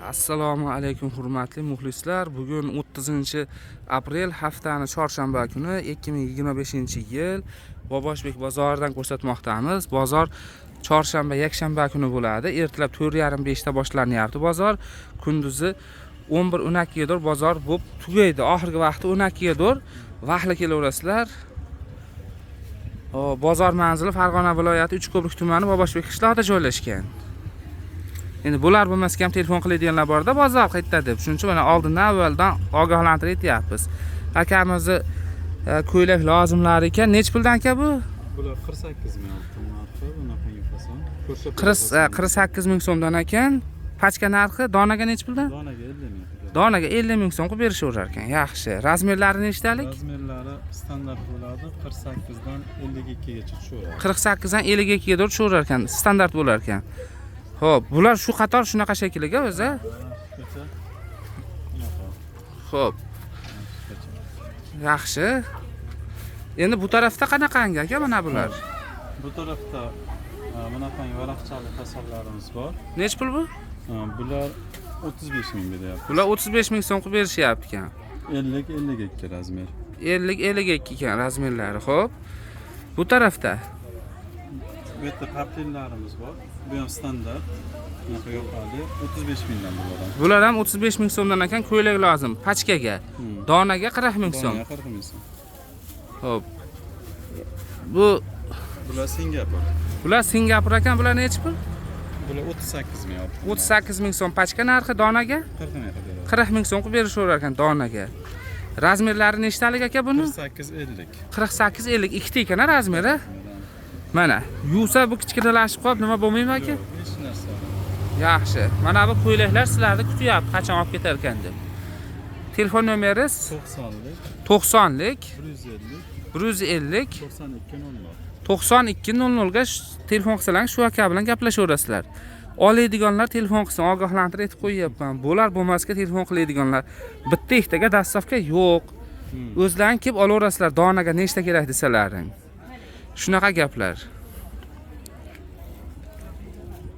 Assalomu alaykum hurmatli muxlislar. Bugun 30-aprel haftani chorshanba kuni 2025-yil Boboshbek bozoridan ko'rsatmoqdamiz. Bozor chorshanba, yakshanba kuni bo'ladi. Ertalab 4:30 ta boshlanyapti bozor. Kunduzi 11:12 gadir bozor bo'lib tugaydi. Oxirgi vaqti 12 gadir vaqtli kelaverasizlar. Bozor manzili Farg'ona viloyati Uchko'prik tumani Boboshbek qishlog'ida joylashgan. Endi bular bo'lmasga ham telefon qiladiganlar bor-da, bozor qayerda deb. Shuning uchun mana oldindan avvaldan ogohlantirib aytyapmiz. Akamizni ko'ylak lozimlar ekan. Nech puldan aka bu? Bular 48 ming narxi, bunaqangi fason. 48 ming so'mdan ekan. Pachka narxi donaga nech puldan? Donaga 50 ming. Donaga 50 ming so'm qilib berishaverar ekan. Yaxshi. Razmerlari nechtalik? Razmerlari standart bo'ladi, 48 dan 52 gacha tushaveradi. 48 dan 52 ga doğru tushaverar ekan, standart bo'lar ekan. Xo'p, bular shu qator shunaqa shakliga o'zi. Xo'p. Yaxshi. Endi bu tarafda qanaqangi aka mana bular? Bu tarafda bunaqangi varaqchali fasollarimiz bor. Nech pul bu? Bular 35 ming beryapti. Bular 35 ming so'm qilib berishyapti ekan. 50-52 razmer. 50-52 ekan razmerlari. Xo'p. Bu tarafda Bu yerda papillarimiz bor. Bu ham standart. Bunaqa yo'qadi. 35 mingdan bo'ladi. bular ham 35 ming so'mdan ekan, ko'ylak lozim. Pachkaga. Donaga 40 ming so'm. 40 ming so'm. Xo'p. Bular Singapur. Bular Singapur ekan, bular nech pul? Bular 38 ming. 38 ming so'm pachka narxi donaga? 40 ming qiladi. 40 ming so'm qilib berishaverar ekan donaga. Razmerlari nechtalik aka buni? 48-50. 48-50 ikkita ekan razmeri. Mana, yuvsa bu kichkinalashib qolib nima bo'lmaymi aka? Yo'q, hech narsa. Yaxshi. Mana bu ko'ylaklar sizlarni kutyapti, qachon olib ketar ekan deb. Telefon nomeringiz 90lik 150 150 9200 ga telefon qilsalaringiz shu aka bilan gaplashaverasizlar. Oladiganlar telefon qilsin, ogohlantirib aytib qo'yapman. Bular bo'lmasga telefon qiladiganlar bitta ikkitaga dastavka yo'q. O'zlaring kelib olaverasizlar, donaga nechta kerak desalaring. Shunaqa gaplar.